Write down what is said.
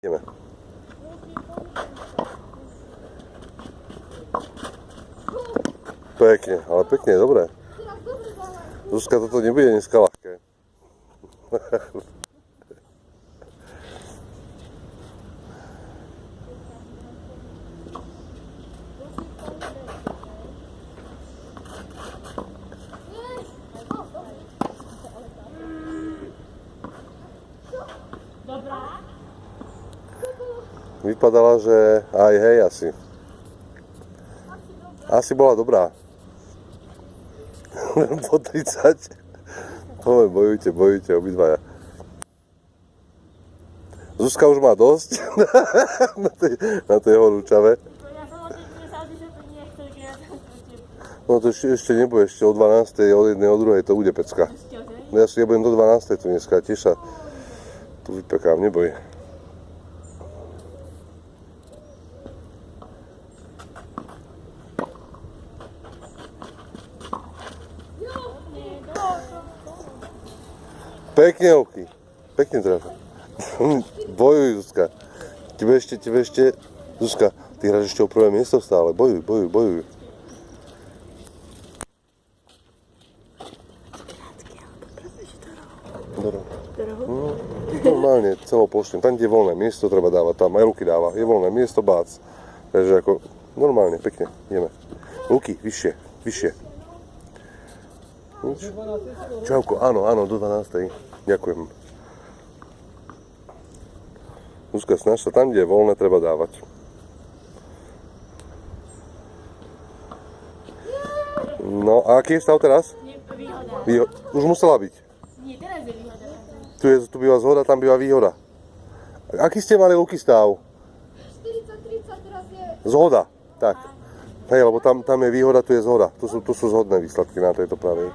Ideme. Pekne, ale pekne, dobré. Zuzka, toto nebude dneska ľahké. Vypadala, že aj hej asi. Asi bola dobrá. Po 30. Bojujte obidvaja. Zuzka už má dosť na tej horúčave. No to ešte nebude, ešte o 12. od 1. o 2. to bude pecka. No ja si nebudem do 12. tu dneska, tiež sa tu vypekám, neboj. Pekne, Oky. Pekne trefa. Bojuj, Zuzka. Tebe ešte... Zuzka, ty hráš ešte o prvé miesto stále. Bojuj. No, normálne, celoplošne. Tam, kde je voľné miesto, treba dávať. Tam aj ruky dáva. Je voľné miesto, bác. Takže ako... Normálne, pekne. Ideme. Ruky, vyššie. Čauko, áno, do 12. Ďakujem. Zuzka, snaž sa tam, kde je voľné, treba dávať. No, a aký je stav teraz? Výhoda. Už musela byť. Nie, teraz je výhoda. Tu býva zhoda, tam býva výhoda. Aký ste mali Luky stav? 40-30, teraz je... Zhoda, tak. Hej, lebo tam je výhoda, tu je zhoda. Tu sú zhodné výsledky na tejto pravej.